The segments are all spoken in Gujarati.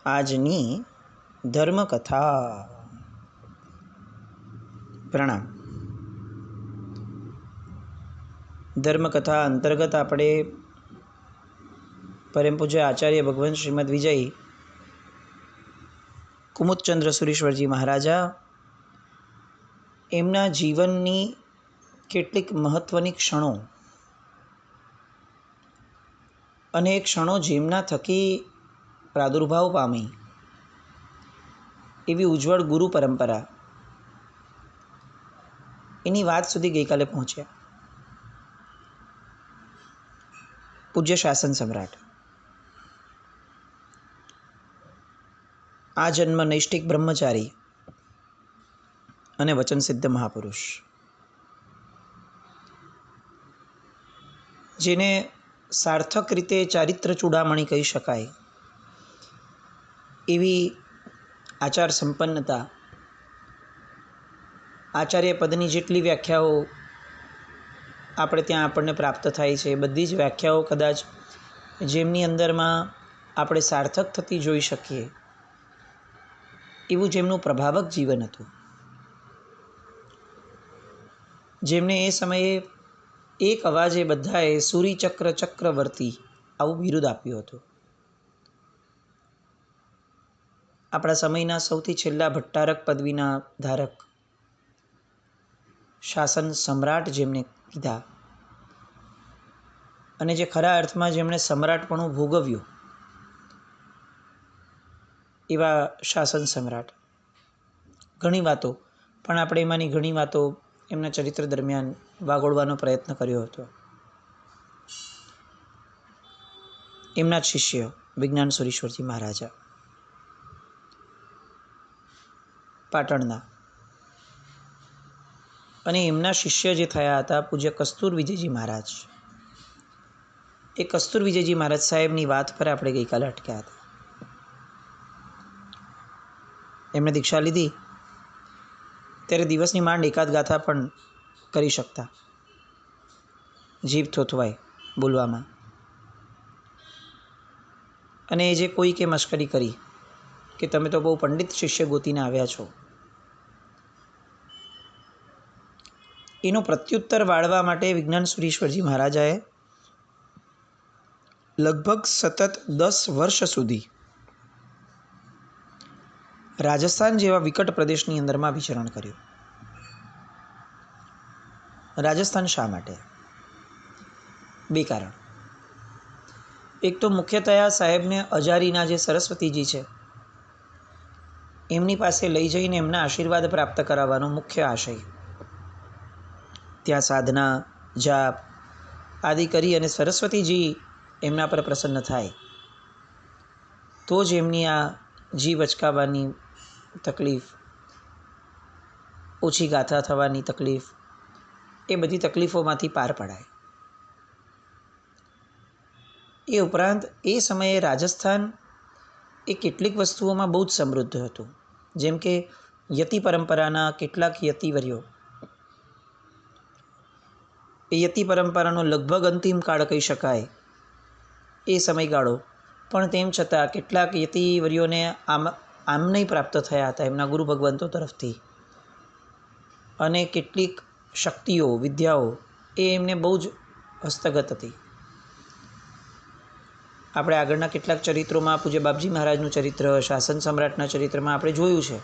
આજની ધર્મકથા. પ્રણામ. ધર્મકથા અંતર્ગત આપણે પરમ પૂજ્ય આચાર્ય ભગવાન શ્રીમદ વિજય કુમુદચંદ્ર સુરીશ્વરજી મહારાજા એમના જીવનની કેટલીક મહત્ત્વની ક્ષણો અને એ ક્ષણો જેમના થકી પ્રાદુર્ભાવ પામી એવી ઉજ્જવળ ગુરુ પરંપરા, એની વાત સુધી ગઈકાલે પહોંચ્યા. પૂજ્ય શાસન સમ્રાટ, આ જન્મ નૈષ્ઠિક બ્રહ્મચારી અને વચનસિદ્ધ મહાપુરુષ, જેને સાર્થક રીતે ચારિત્ર ચૂડામણી કહી શકાય એવી આચાર સંપન્નતા, આચાર્ય પદની જેટલી વ્યાખ્યાઓ આપણે ત્યાં આપણને પ્રાપ્ત થાય છે, બધી જ વ્યાખ્યાઓ કદાચ જેમની અંદરમાં આપણે સાર્થક થતી જોઈ શકીએ એવું જેમનું પ્રભાવક જીવન હતું, જેમને એ સમયે એક અવાજે બધાએ સૂરીચક્ર ચક્રવર્તી આવું બિરુદ આપ્યું હતું. આપણા સમયના સૌથી છેલ્લા ભટ્ટારક પદવીના ધારક શાસન સમ્રાટ જેમને કીધા, અને જે ખરા અર્થમાં જેમણે સમ્રાટપણું ભોગવ્યું એવા શાસન સમ્રાટ. ઘણી વાતો, પણ આપણે એમાંની ઘણી વાતો એમના ચરિત્ર દરમિયાન વાગોળવાનો પ્રયત્ન કર્યો હતો. એમના જ શિષ્ય વિજ્ઞાન સુરીશ્વરજી મહારાજા પાટણના, અને એમના શિષ્ય જે થયા હતા પૂજ્ય કસ્તુર વિજયજી મહારાજ, એ કસ્તુર વિજયજી મહારાજ સાહેબની વાત પર આપણે ગઈકાલે અટક્યા હતા. એમણે દીક્ષા લીધી ત્યારે દિવસની માંડ એકાદ ગાથા પણ કરી શકતા, જીભ થોથવાય બોલવામાં. અને એ જે કોઈ કે મશ્કરી કરી કે તમે તો બહુ પંડિત શિષ્ય ગોતીને આવ્યા છો, એનો પ્રત્યુત્તર વાળવા માટે વિજ્ઞાન સુરીશ્વરજી મહારાજાએ લગભગ સતત 10 વર્ષ સુધી રાજસ્થાન જેવા વિકટ પ્રદેશની અંદરમાં વિચરણ કર્યું. રાજસ્થાન શા માટે? બે કારણ. એક તો મુખ્યતયા સાહેબને અજારીના જે સરસ્વતીજી છે એમની પાસે લઈ જઈને એમના આશીર્વાદ પ્રાપ્ત કરાવવાનો મુખ્ય આશય. ત્યાં સાધના, જાપ આદિ કરી અને સરસ્વતીજી એમના પર પ્રસન્ન થાય તો જ એમની આ જીવ અચકાવવાની તકલીફ, ઓછી ગાથા થવાની તકલીફ, એ બધી તકલીફોમાંથી પાર પડાય. એ ઉપરાંત એ સમયે રાજસ્થાન એ કેટલીક વસ્તુઓમાં બહુ જ સમૃદ્ધ હતું, જેમ કે યતિ પરંપરાના કેટલાક યતિવર્યો, એ યતિ પરંપરાનો લગભગ અંતિમ કાળ કહી શકાય એ સમયગાળો, પણ તેમ છતાં કેટલાક યતિવર્યોને આમ નહીં પ્રાપ્ત થયા હતા એમના ગુરુ ભગવંતો તરફથી, અને કેટલીક શક્તિઓ, વિદ્યાઓ એ એમને બહુ જ હસ્તગત હતી. આપણે આગળના કેટલાક ચરિત્રોમાં પૂજ્ય બાપજી મહારાજનું ચરિત્ર, શાસન સમ્રાટના ચરિત્રમાં આપણે જોયું છે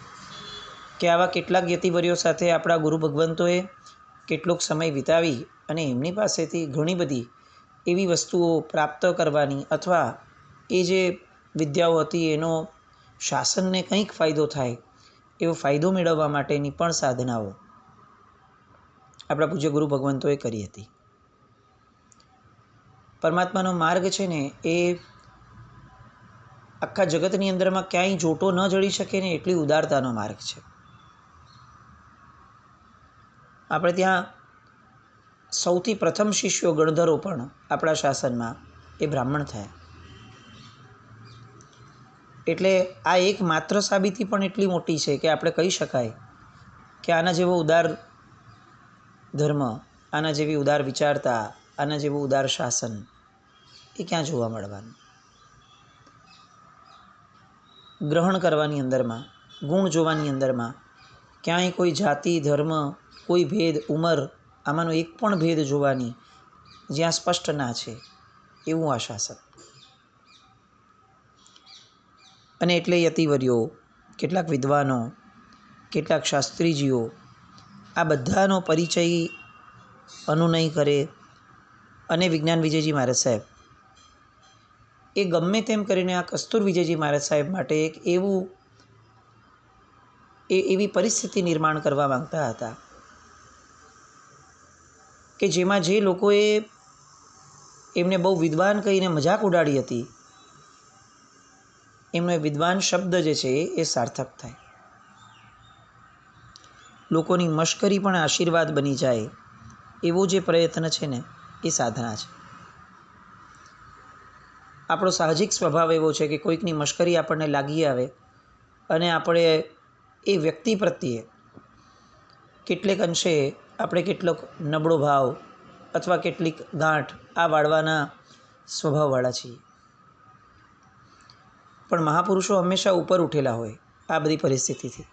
કે આવા કેટલાક યતિવર્યો સાથે આપણા ગુરુ ભગવંતોએ કેટલોક સમય વિતાવી અને એમની પાસેથી ઘણી બધી એવી વસ્તુઓ પ્રાપ્ત કરવાની, અથવા એ જે વિદ્યાઓ હતી એનો શાસનને કંઈક ફાયદો થાય એવો ફાયદો મેળવવા માટેની પણ સાધનાઓ આપણા પૂજ્ય ગુરુ ભગવંતોએ કરી હતી. પરમાત્માનો માર્ગ છે ને એ આખા જગતની અંદરમાં ક્યાંય જોટો ન જડી શકે ને એટલી ઉદારતાનો માર્ગ છે. આપણે ત્યાં સૌથી પ્રથમ શિષ્યો ગણધરો પણ આપણા શાસનમાં એ બ્રાહ્મણ થયા. એટલે આ એક માત્ર સાબિતી પણ એટલી મોટી છે કે આપણે કહી શકાય કે આના જેવો ઉદાર ધર્મ, આના જેવી ઉદાર વિચારતા, આના જેવું ઉદાર શાસન એ ક્યાં જોવા મળવાનું. ગ્રહણ કરવાની અંદરમાં, ગુણ જોવાની અંદરમાં, ક્યાંય કોઈ જાતિ, ધર્મ, કોઈ ભેદ, ઉંમર, આમાંનો એક પણ ભેદ જોવાની જ્યાં સ્પષ્ટ ના છે એવું આ શાસન. અને એટલે યતિવર્યો, કેટલાક વિદ્વાનો, કેટલાક શાસ્ત્રીજીઓ આ બધાનો પરિચય અનુનય કરે અને વિજ્ઞાન વિજયજી મહારાજ સાહેબ એ ગમે તેમ કરીને આ કસ્તુર વિજયજી મહારાજ સાહેબ માટે એક એવી પરિસ્થિતિ નિર્માણ કરવા માંગતા હતા કે જેમાં જે લોકોએ એમને બહુ વિદ્વાન કહીને મજાક ઉડાડી હતી, એમનો વિદ્વાન શબ્દ જે છે એ સાર્થક થાય, લોકોની મશ્કરી પણ આશીર્વાદ બની જાય એવો જે પ્રયત્ન છે ને એ સાધના છે. આપણો સાહજિક સ્વભાવ એવો છે કે કોઈકની મશ્કરી આપણને લાગી આવે અને આપણે એ વ્યક્તિ પ્રત્યે કેટલેક અંશે આપણે કેટલોક નબળો ભાવ અથવા કેટલીક ગાંઠ આ વાળવાના સ્વભાવવાળા છીએ. પણ મહાપુરુષો હંમેશા ઉપર ઉઠેલા હોય આ બધી પરિસ્થિતિથી.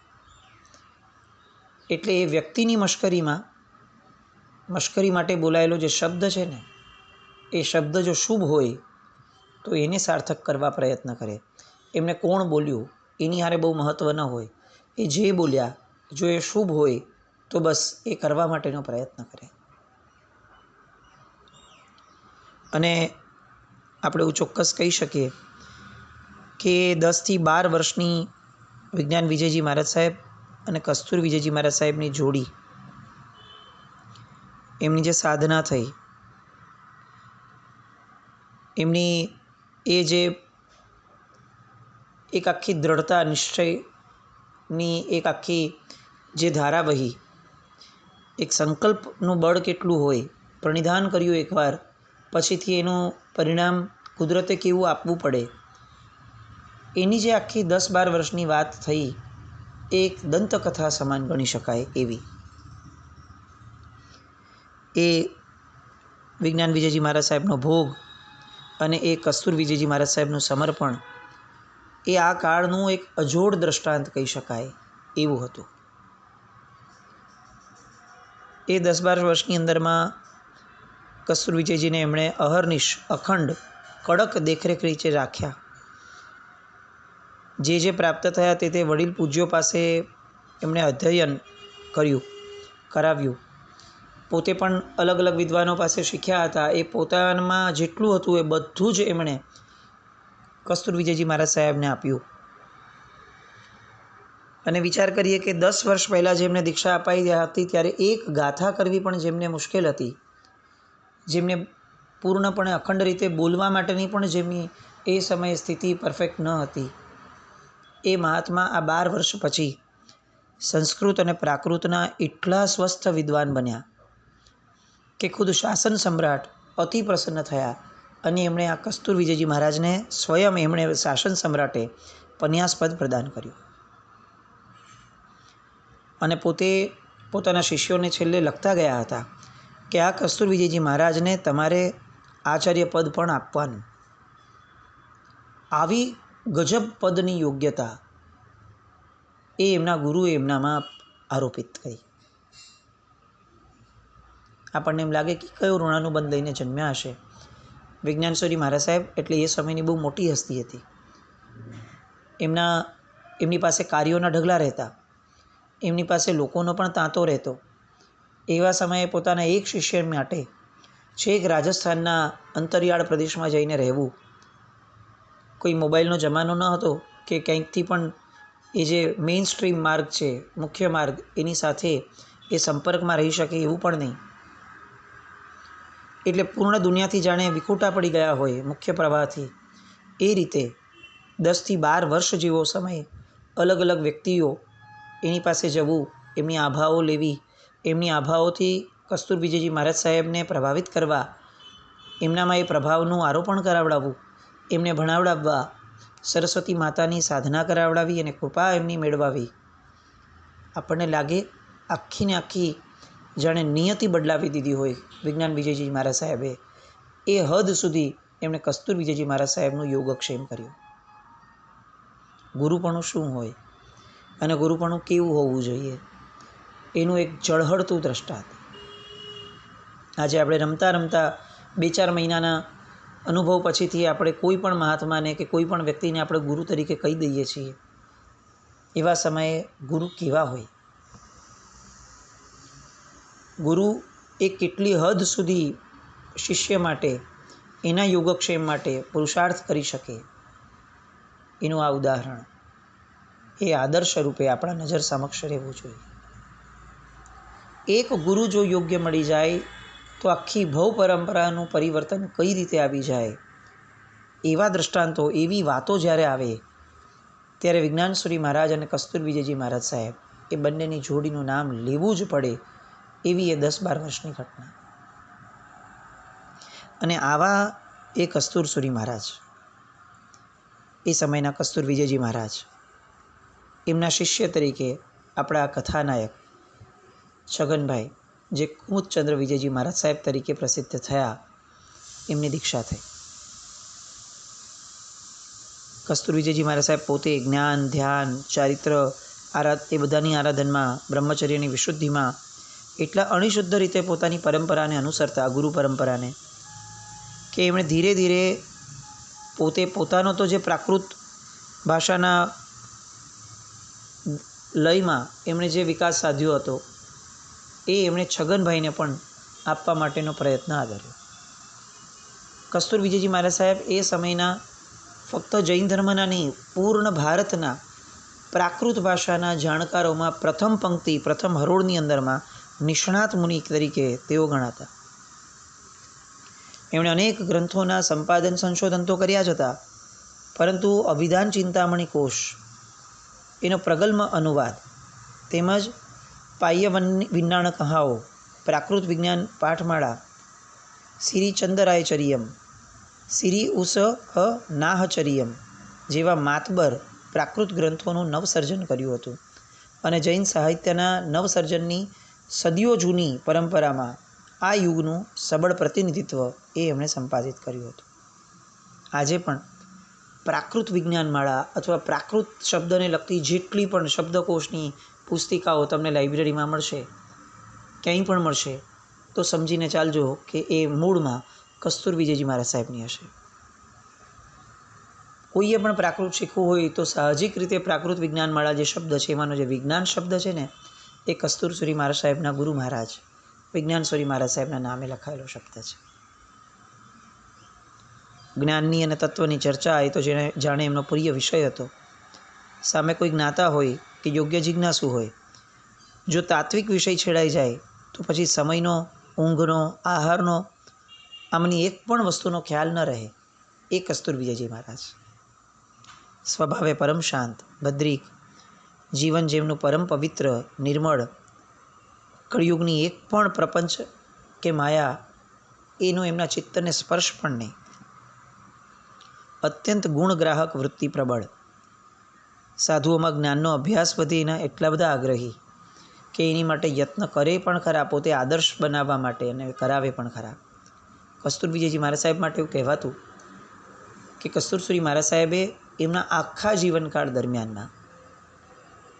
એટલે એ વ્યક્તિની મશ્કરી માટે બોલાયેલો જે શબ્દ છે ને એ શબ્દ જો શુભ હોય તો એને સાર્થક કરવા પ્રયત્ન કરે. એમને કોણ બોલ્યું એની હારે બહુ મહત્ત્વ ન હોય, એ જે બોલ્યા જો એ શુભ હોય તો બસ એ કરવા માટેનો પ્રયત્ન કરે. અને આપણે એવું ચોક્કસ કહી શકીએ કે 10 થી 12 વર્ષની વિજ્ઞાન વિજયજી મહારાજ સાહેબ અને કસ્તુર વિજયજી મહારાજ સાહેબની જોડી, એમની જે સાધના થઈ, એમની એ જે એક આખી દ્રઢતા, નિશ્ચયની એક આખી જે ધારા વહી, એક સંકલ્પનું બળ કેટલું હોય, પ્રણિધાન કર્યું એકવાર પછીથી એનું પરિણામ કુદરતે કેવું આપવું પડે, એની જે આખી 10-12 વર્ષની વાત થઈ એ એક દંતકથા સમાન ગણી શકાય એવી. એ વિજ્ઞાન વિજયજી મહારાજ સાહેબનો ભોગ અને એ કસ્તુર વિજયજી મહારાજ સાહેબનું સમર્પણ એ આ કાળનું એક અજોડ દ્રષ્ટાંત કહી શકાય એવું હતું. એ 10-12 વર્ષની અંદરમાં કસ્તુર વિજયજીને એમણે અહર્નિશ, અખંડ, કડક દેખરેખ નીચે રાખ્યા. જે પ્રાપ્ત થયા તે વડીલ પૂજ્યો પાસે એમણે અધ્યયન કરાવ્યું. પોતે પણ અલગ અલગ વિદ્વાનો પાસે શીખ્યા હતા. એ પોતાનામાં જેટલું હતું એ બધું જ એમણે કસ્તુર વિજયજી મહારાજ સાહેબને આપ્યું. અને વિચાર કરીએ કે 10 વર્ષ પહેલાં જેમને દીક્ષા અપાઈ હતી ત્યારે એક ગાથા કરવી પણ જેમને મુશ્કેલ હતી, જેમને પૂર્ણપણે અખંડ રીતે બોલવા માટેની પણ જેમની એ સમયે સ્થિતિ પરફેક્ટ ન હતી, એ મહાત્મા આ 12 વર્ષ પછી સંસ્કૃત અને પ્રાકૃતના એટલા સ્વસ્થ વિદ્વાન બન્યા કે ખુદ શાસન સમ્રાટ અતિ પ્રસન્ન થયા અને એમણે આ કસ્તુર વિજયજી મહારાજને સ્વયં એમણે શાસન સમ્રાટે પન્યાસપદ પ્રદાન કર્યું. અને પોતે પોતાના શિષ્યોને છેલ્લે લખતા ગયા હતા કે આ કસ્તુર વિજયજી મહારાજને તમારે આચાર્ય પદ પણ આપવાનું. આવી ગજબ પદની યોગ્યતા એ એમના ગુરુએ એમનામાં આરોપિત કરી. આપણને એમ લાગે કે કયો ઋણાનુબંધ લઈને જન્મ્યા હશે. વિજ્ઞાનશ્વરી મહારાજ સાહેબ એટલે એ સમયની બહુ મોટી હસ્તી હતી. એમની પાસે કાર્યોના ઢગલા રહેતા, એમની પાસે લોકોનો પણ તાંતો રહેતો. એવા સમયે પોતાના એક શિષ્ય માટે છેક રાજસ્થાનના અંતરિયાળ પ્રદેશમાં જઈને રહેવું. કોઈ મોબાઈલનો જમાનો ન હતો કે કંઈકથી પણ એ જે મેઇન સ્ટ્રીમ માર્ગ છે, મુખ્ય માર્ગ, એની સાથે એ સંપર્કમાં રહી શકે એવું પણ નહીં. એટલે પૂર્ણ દુનિયાથી જાણે વિખૂટા પડી ગયા હોય મુખ્ય પ્રવાહથી, એ રીતે 10 થી 12 વર્ષ જેવો સમય અલગ અલગ વ્યક્તિઓ એની પાસે જવું, એમની આભાઓ લેવી, એમની આભાઓથી કસ્તુર વિજયજી મહારાજ સાહેબને પ્રભાવિત કરવા, એમનામાં એ પ્રભાવનું આરોપણ કરાવડાવવું, એમને ભણાવડાવવા, સરસ્વતી માતાની સાધના કરાવડાવી અને કૃપા એમની મેળવાવી. આપણને લાગે આખીને આખી જાણે નિયતિ બદલાવી દીધી હોય વિજ્ઞાન વિજયજી મહારાજ સાહેબે. એ હદ સુધી એમણે કસ્તુર વિજયજી મહારાજ સાહેબનું યોગક્ષેમ કર્યું. ગુરુપણું શું હોય અને ગુરુપણું કેવું હોવું જોઈએ એનું એક ઝળહળતું દ્રષ્ટાંત. આજે આપણે રમતા રમતા 2-4 મહિનાના અનુભવ પછીથી આપણે કોઈ પણ મહાત્માને કે કોઈ પણ વ્યક્તિને આપણે ગુરુ તરીકે કહી દઈએ છીએ. એવા સમયે ગુરુ કેવા હોય, ગુરુ એ કેટલી હદ સુધી શિષ્ય માટે એના યોગક્ષેમ માટે પુરુષાર્થ કરી શકે એનું આ ઉદાહરણ એ આદર્શ રૂપે આપણા નજર સમક્ષ રહેવું જોઈએ. એક ગુરુ જો યોગ્ય મળી જાય તો આખી ભવ પરંપરાનું પરિવર્તન કઈ રીતે આવી જાય એવા દ્રષ્ટાંતો, એવી વાતો જ્યારે આવે ત્યારે વિજ્ઞાનસુરી મહારાજ અને કસ્તુરબીજયજી મહારાજ સાહેબ એ બંનેની જોડીનું નામ લેવું જ પડે એવી એ 10-12 વર્ષની ઘટના. અને આવા એ કસ્તુરસુરી મહારાજ, એ સમયના કસ્તુરબીજયજી મહારાજ, એમના શિષ્ય તરીકે આપણા કથાનાયક છગનભાઈ, જે કુમુદચંદ્ર વિજયજી મહારાજ સાહેબ તરીકે પ્રસિદ્ધ થયા, એમની દીક્ષા થઈ. કસ્તુરબીજયજી મહારાજ સાહેબ પોતે જ્ઞાન, ધ્યાન, ચારિત્ર એ બધાની આરાધનમાં, બ્રહ્મચર્યની વિશુદ્ધિમાં એટલા અણિશુદ્ધ રીતે પોતાની પરંપરાને અનુસરતા, ગુરુ પરંપરાને, કે એમણે ધીરે ધીરે પોતે પોતાનો તો જે પ્રાકૃત ભાષાના લયમાં એમણે જે વિકાસ સાધ્યો હતો એ એમણે છગનભાઈને પણ આપવા માટેનો પ્રયત્ન આદર્યો. કસ્તુરબીજયજી મહારાજ સાહેબ એ સમયના ફક્ત જૈન ધર્મના નહીં, પૂર્ણ ભારતના પ્રાકૃત ભાષાના જાણકારોમાં પ્રથમ પંક્તિ, પ્રથમ હરોળની અંદરમાં નિષ્ણાત મુનિ તરીકે તેઓ ગણાતા. એમણે અનેક ગ્રંથોના સંપાદન, સંશોધન તો કર્યા જ હતા, પરંતુ અભિધાન ચિંતામણી કોશ એનો પ્રગલ્ભ અનુવાદ તેમજ પાહ્ય વિજ્ઞાન કહાઓ, પ્રાકૃત વિજ્ઞાન પાઠમાળા, સિરી ચંદરાયચર્યમ, સિરી ઉસ નાહચર્યમ જેવા માતબર પ્રાકૃત ગ્રંથોનું નવસર્જન કર્યું હતું. અને જૈન સાહિત્યના નવસર્જનની સદીઓ જૂની પરંપરામાં આ યુગનું સબળ પ્રતિનિધિત્વ એ એમણે સંપાદિત કર્યું હતું. આજે પણ પ્રાકૃત વિજ્ઞાનમાળા અથવા પ્રાકૃત શબ્દને લગતી જેટલી પણ શબ્દકોશની પુસ્તિકાઓ તમને લાઇબ્રેરીમાં મળશે, ક્યાંય પણ મળશે, તો સમજીને ચાલજો કે એ મૂળમાં કસ્તુરબીજયજી મહારાજ સાહેબની હશે. કોઈએ પણ પ્રાકૃત શીખવું હોય તો સાહજિક રીતે પ્રાકૃત વિજ્ઞાનમાળા જે શબ્દ છે, એમાંનો જે વિજ્ઞાન શબ્દ છે ને, એ કસ્તુરસુરી મહારાજ સાહેબના ગુરુ મહારાજ વિજ્ઞાનસુરી મહારાજ સાહેબના નામે લખાયેલો શબ્દ છે. જ્ઞાનની અને તત્વની ચર્ચા એ તો જેને જાણે એમનો પ્રિય વિષય હતો. સામે કોઈ જ્ઞાતા હોય કે યોગ્ય જિજ્ઞાસુ હોય, જો તાત્વિક વિષય છેડાઈ જાય તો પછી સમયનો, ઊંઘનો, આહારનો, આમની એક પણ વસ્તુનો ખ્યાલ ન રહે. એ કસ્તુરબીજયજી મહારાજ સ્વભાવે પરમ શાંત, ભદ્રિક, જીવન જેમનું પરમ પવિત્ર, નિર્મળ, કળિયુગની એક પણ પ્રપંચ કે માયા એનો એમના ચિત્તને સ્પર્શ પણ નહીં. અત્યંત ગુણગ્રાહક વૃત્તિ પ્રબળ, સાધુઓમાં જ્ઞાનનો અભ્યાસ વધે એના એટલા બધા આગ્રહી કે એની માટે યત્ન કરે પણ ખરા, પોતે આદર્શ બનાવવા માટે, અને કરાવે પણ ખરા. કસ્તુરબીજયજી મહારાજ સાહેબ માટે એવું કહેવાતું કે કસ્તુરસુરી મહારાજ સાહેબે એમના આખા જીવનકાળ દરમિયાનમાં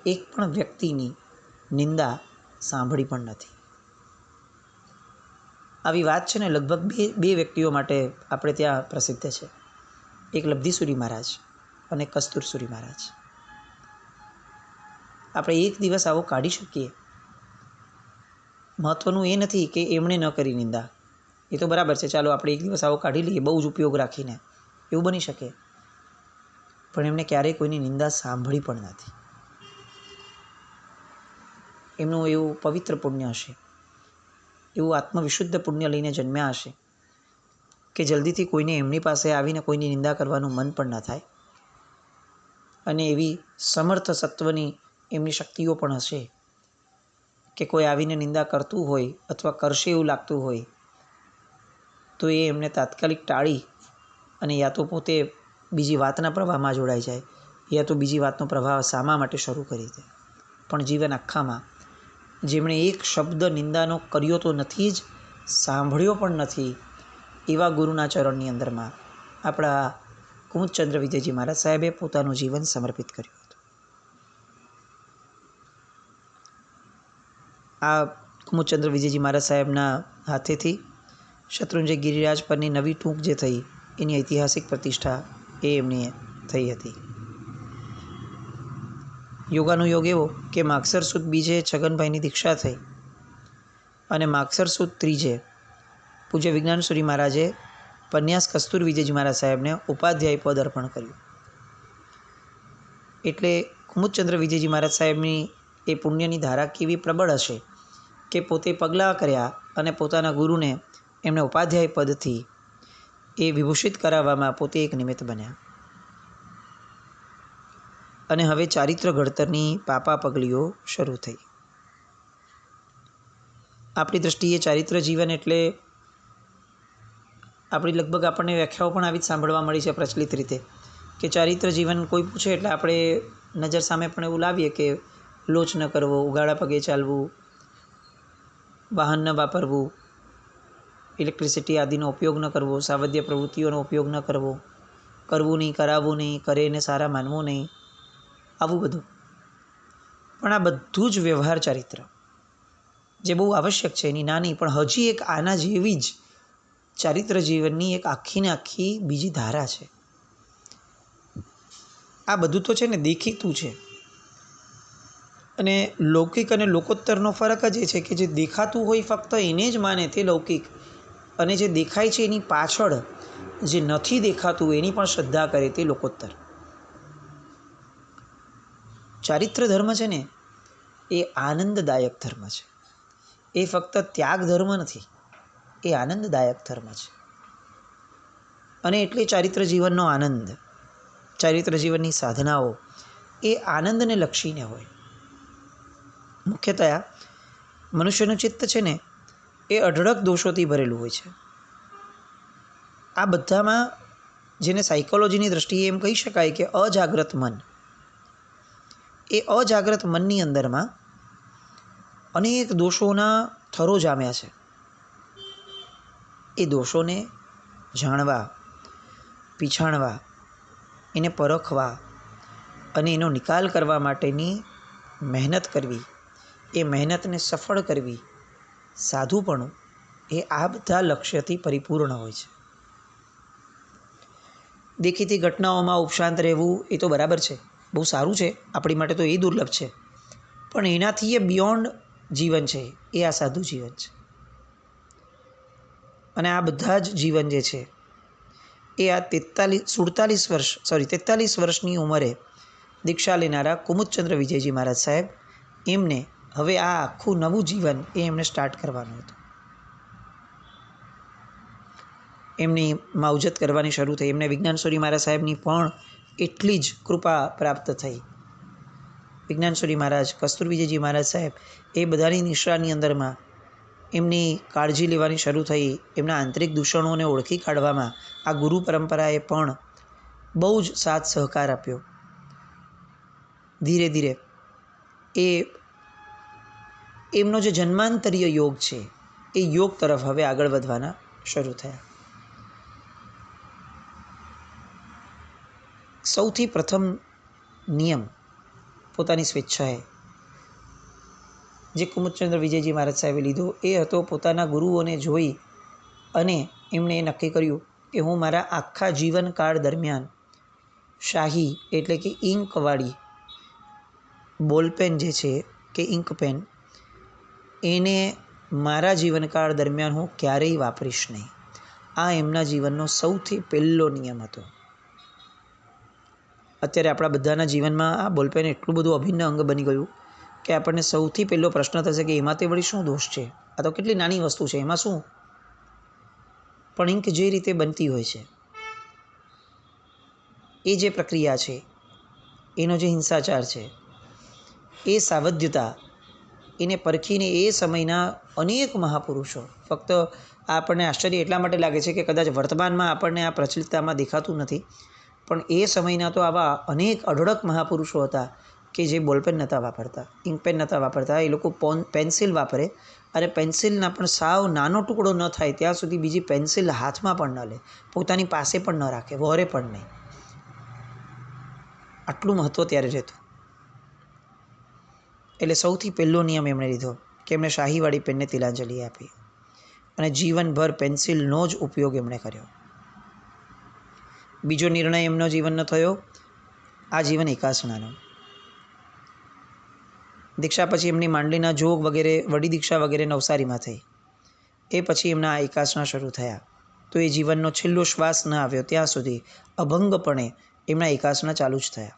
એક પણ વ્યક્તિની નિંદા સાંભળી પણ નથી. આવી વાત છે ને લગભગ બે વ્યક્તિઓ માટે આપણે ત્યાં પ્રસિદ્ધ છે. એક લબ્ધિસુરી મહારાજ અને કસ્તુરસુરી મહારાજ. આપણે એક દિવસ આવો કાઢી શકીએ. મહત્વનું એ નથી કે એમણે ન કરી નિંદા, એ તો બરાબર છે, ચાલો આપણે એક દિવસ આવો કાઢી લઈએ બહુ જ ઉપયોગ રાખીને, એવું બની શકે, પણ એમણે ક્યારેય કોઈની નિંદા સાંભળી પણ નથી. એમનું એવું પવિત્ર પુણ્ય હશે, એવું આત્મવિશુદ્ધ પુણ્ય લઈને જન્મ્યા હશે કે જલ્દીથી કોઈને એમની પાસે આવીને કોઈની નિંદા કરવાનું મન પણ ન થાય. અને એવી સમર્થ સત્વની એમની શક્તિઓ પણ હશે કે કોઈ આવીને નિંદા કરતું હોય અથવા કરશે એવું લાગતું હોય તો એ એમને તાત્કાલિક ટાળી અને યા તો પોતે બીજી વાતના પ્રવાહમાં જોડાઈ જાય, યા તો બીજી વાતનો પ્રવાહ સામા માટે શરૂ કરી દે. પણ જીવન આખામાં જેમણે એક શબ્દ નિંદાનો કર્યો તો નથી જ, સાંભળ્યો પણ નથી, એવા ગુરુના ચરણની અંદરમાં આપણા કુમુદચંદ્ર વિજયજી મહારાજ સાહેબે પોતાનું જીવન સમર્પિત કર્યું હતું. આ કુમુદચંદ્ર વિજયજી મહારાજ સાહેબના હાથેથી શત્રુંજય ગિરિરાજ પરની નવી ટૂંક જે થઈ એની ઐતિહાસિક પ્રતિષ્ઠા એ એમની થઈ હતી. યોગાનુયોગ એવો કે માગસર સુદ બીજે છગનભાઈની દીક્ષા થઈ અને માગસર સુદ ત્રીજે પૂજ્ય વિજ્ઞાનસુરી મહારાજે પન્યાસ કસ્તુર વિજયજી મહારાજ સાહેબને ઉપાધ્યાય પદ અર્પણ કર્યું. એટલે કુમુદચંદ્ર વિજયજી મહારાજ સાહેબની એ પુણ્યની ધારા કેવી પ્રબળ હશે કે પોતે પગલાં કર્યા અને પોતાના ગુરુને એમને ઉપાધ્યાય પદથી એ વિભૂષિત કરાવવામાં પોતે એક નિમિત્ત બન્યા. અને હવે ચારિત્ર ઘડતરની પાપા પગલીઓ શરૂ થઈ. આપણી દૃષ્ટિએ ચારિત્ર જીવન એટલે આપણી લગભગ આપણને વ્યાખ્યાઓ પણ આવી જ સાંભળવા મળી છે પ્રચલિત રીતે કે ચારિત્ર જીવન કોઈ પૂછે એટલે આપણે નજર સામે પણ એવું લાવીએ કે લોચ ન કરવો, ઉગાડા પગે ચાલવું, વાહન ન વાપરવું, ઇલેક્ટ્રિસિટી આદિનો ઉપયોગ ન કરવો, સાવધ્ય પ્રવૃત્તિઓનો ઉપયોગ ન કરવો, કરવું નહીં, કરાવવું નહીં, કરે એને સારા માનવું નહીં, આવું બધું. પણ આ બધું જ વ્યવહાર ચારિત્ર જે બહુ આવશ્યક છે એની નાની, પણ હજી એક આના જેવી જ ચારિત્ર જીવનની એક આખીને આખી બીજી ધારા છે. આ બધું તો છે ને દેખીતું છે, અને લૌકિક અને લોકોત્તરનો ફરક જ એ છે કે જે દેખાતું હોય ફક્ત એને જ માને તે લૌકિક, અને જે દેખાય છે એની પાછળ જે નથી દેખાતું એની પણ શ્રદ્ધા કરે તે લોકોત્તર. ચારિત્ર ધર્મ છે ને એ આનંદદાયક ધર્મ છે. એ ફક્ત ત્યાગ ધર્મ નથી, એ આનંદદાયક ધર્મ છે. અને એટલે ચારિત્ર જીવનનો આનંદ, ચારિત્ર જીવનની સાધનાઓ એ આનંદને લક્ષીને હોય. મુખ્યતયા મનુષ્યનું ચિત્ત છે ને એ અઢળક દોષોથી ભરેલું હોય છે. આ બધામાં જેને સાયકોલોજીની દૃષ્ટિએ એમ કહી શકાય કે અજાગ્રત મન, એ અજાગ્રત મનની અંદરમાં અનેક દોષોના થરો જામ્યા છે. એ દોષોને જાણવા, પીછાણવા, એને પરખવા અને એનો નિકાલ કરવા માટેની મહેનત કરવી, એ મહેનતને સફળ કરવી, સાધુપણું, એ આ બધા લક્ષ્યથી પરિપૂર્ણ હોય છે. દેખીતી ઘટનાઓમાં ઉપશાંત રહેવું એ તો બરાબર છે, બહુ સારું છે, આપણી માટે તો એ દુર્લભ છે. પણ એનાથી એ બિયોન્ડ જીવન છે, એ આ સાધુ જીવન છે. અને આ બધા જ જીવન જે છે એ આ 43 વર્ષની ઉંમરે દીક્ષા લેનારા કુમુદચંદ્ર વિજયજી મહારાજ સાહેબ, એમને હવે આ આખું નવું જીવન એ એમને સ્ટાર્ટ કરવાનું હતું. એમની માવજત કરવાની શરૂ થઈ. એમને વિજ્ઞાનસુરી મહારાજ સાહેબની પણ એટલી જ કૃપા પ્રાપ્ત થઈ. વિજ્ઞાનસુરી મહારાજ, કસ્તુર વિજયજી મહારાજ સાહેબ એ બધાની નિશ્રાની અંદરમાં એમની કાળજી લેવાની શરૂ થઈ. એમના આંતરિક દૂષણોને ઓળખી કાઢવામાં આ ગુરુ પરંપરાએ પણ બહુ જ સાથ સહકાર આપ્યો. ધીરે ધીરે એ એમનો જે જન્માંતરીય યોગ છે એ યોગ તરફ હવે આગળ વધવાના શરૂ થયા. સૌથી પ્રથમ નિયમ પોતાની સ્વેચ્છાએ જે કુમુદચંદ્ર વિજયજી મહારાજ સાહેબે લીધો એ હતો પોતાના ગુરુઓને જોઈ અને એમણે નક્કી કર્યું કે હું મારા આખા જીવનકાળ દરમિયાન શાહી એટલે કે ઇંકવાળી બોલપેન જે છે કે ઇંક પેન, એને મારા જીવનકાળ દરમિયાન હું ક્યારેય વાપરીશ નહીં. આ એમના જીવનનો સૌથી પહેલો નિયમ હતો. અત્યારે આપણા બધાના જીવનમાં આ બોલપેન એટલું બધું અભિન્ન અંગ બની ગયું કે આપણને સૌથી પહેલો પ્રશ્ન થશે કે એમાં તે વળી શું દોષ છે? આ તો કેટલી નાની વસ્તુ છે, એમાં શું? પણ ઇંક જે રીતે બનતી હોય છે, એ જે પ્રક્રિયા છે, એનો જે હિંસાચાર છે, એ સાવધ્યતા, એને પરખીને એ સમયના અનેક મહાપુરુષો, ફક્ત આપણને આશ્ચર્ય એટલા માટે લાગે છે કે કદાચ વર્તમાનમાં આપણને આ પ્રચલિતતામાં દેખાતું નથી, પણ એ સમયના તો આવા અનેક અઢળક મહાપુરુષો હતા કે જે બોલપેન નહોતા વાપરતા, ઇંકપેન નહોતા વાપરતા. એ લોકો પેન્સિલ વાપરે અને પેન્સિલના પણ સાવ નાનો ટુકડો ન થાય ત્યાં સુધી બીજી પેન્સિલ હાથમાં પણ ન લે, પોતાની પાસે પણ ન રાખે, વહોરે પણ નહીં. આટલું મહત્ત્વ ત્યારે રહેતું. એટલે સૌથી પહેલો નિયમ એમણે લીધો કે એમણે શાહીવાળી પેનને તિલાંજલિ આપી અને જીવનભર પેન્સિલનો જ ઉપયોગ એમણે કર્યો. બીજો નિર્ણય એમનો જીવનનો થયો આજીવન એકાસણાનો. દીક્ષા પછી એમની માંડલીના જોગ વગેરે, વડી દીક્ષા વગેરે નવસારીમાં થઈ. એ પછી એમના આ એકાસણા શરૂ થયા. તો એ જીવનનો છેલ્લો શ્વાસ ન આવ્યો ત્યાં સુધી અભંગપણે એમના એકાસણા ચાલુ જ થયા.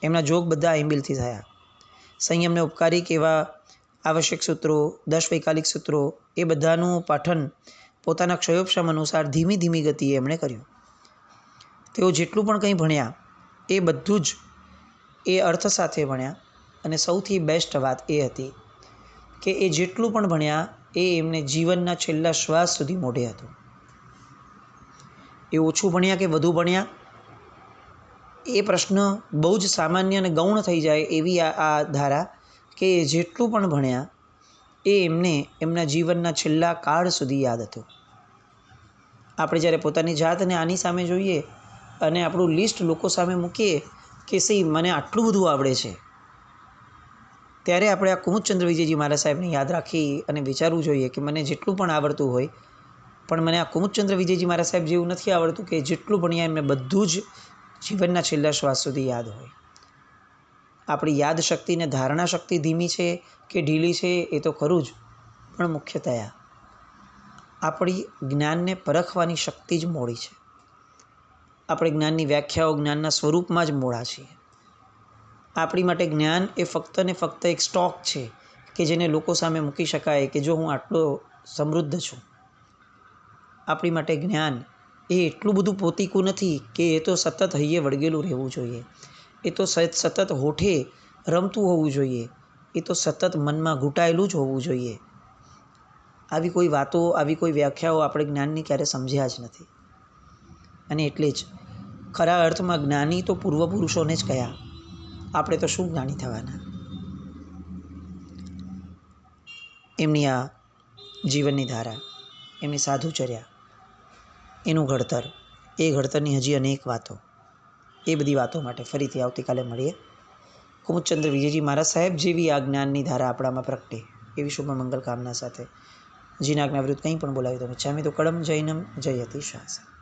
એમના જોગ બધા આઈમ્બિલથી થયા. સંયમને ઉપકારિક એવા આવશ્યક સૂત્રો, 10 વૈકાલિક સૂત્રો, એ બધાનું પાઠન પોતાના ક્ષયોપક્ષમ અનુસાર ધીમી ધીમી ગતિએ એમણે કર્યું. તેઓ જેટલું પણ કંઈ ભણ્યા એ બધું જ એ અર્થ સાથે ભણ્યા. અને સૌથી બેસ્ટ વાત એ હતી કે એ જેટલું પણ ભણ્યા એ એમને જીવનના છેલ્લા શ્વાસ સુધી મોઢે હતું. એ ઓછું ભણ્યા કે વધુ ભણ્યા એ પ્રશ્ન બહુ જ સામાન્ય અને ગૌણ થઈ જાય એવી આ ધારા કે જેટલું પણ ભણ્યા એ એમને એમના જીવનના છેલ્લા કાળ સુધી યાદ હતું. આપણે જ્યારે પોતાની જાતને આની સામે જોઈએ અને આપણું લિસ્ટ લોકો સામે મૂકીએ કે સી મને આટલું બધું આવડે છે, ત્યારે આપણે આ કુમુદચંદ્ર વિજયજી મહારાજ સાહેબને યાદ રાખી અને વિચારવું જોઈએ કે મને જેટલું પણ આવડતું હોય પણ મને આ કુમુદચંદ્ર વિજયજી મહારાજ સાહેબ જેવું નથી આવડતું કે જેટલું ભણ્યા એમને બધું જ જીવનના છેલ્લા શ્વાસ સુધી યાદ હોય. આપણી યાદ શક્તિ ને ધારણા શક્તિ ધીમી છે કે ઢીલી છે એ તો ખરું જ, પણ મુખ્યતયા આપણી જ્ઞાનને પરખવાની શક્તિ જ મોડી છે. આપણે જ્ઞાનની વ્યાખ્યાઓ, જ્ઞાનના સ્વરૂપમાં જ મોડા છીએ. આપણી માટે જ્ઞાન એ ફક્ત ને ફક્ત એક સ્ટોક છે કે જેને લોકો સામે મૂકી શકાય કે જો હું આટલો સમૃદ્ધ છું. આપણી માટે જ્ઞાન એ એટલું બધું પોતીકું નથી કે એ તો સતત હૈયે વળગેલું રહેવું જોઈએ. એ તો સતત હોઠે રમતું હોવું જોઈએ. એ તો સતત મનમાં ઘૂંટાયેલું જ હોવું જોઈએ. આવી કોઈ વાતો, આવી કોઈ વ્યાખ્યાઓ આપણે જ્ઞાનની ક્યારે સમજ્યા જ નથી. અને એટલે જ ખરા અર્થમાં જ્ઞાની તો પૂર્વપુરુષોને જ કહ્યા. આપણે તો શું જ્ઞાની થવાના. એમની આ જીવનની ધારા, એમની સાધુચર્યા, એનું ઘડતર, એ ઘડતરની હજી અનેક વાતો, એ બધી વાતો માટે ફરીથી આવતીકાલે મળીએ. કુમુદચંદ્ર વિજયજી મહારાજ સાહેબ જેવી આ જ્ઞાનની ધારા આપણામાં પ્રગટે એવી શુભ મંગલ કામના સાથે જીના આજ્ઞા વિરુદ્ધ કંઈ પણ બોલાવ્યું તો મિચ્છામિ દુક્કડમ જૈનમ જયતિ શાસન.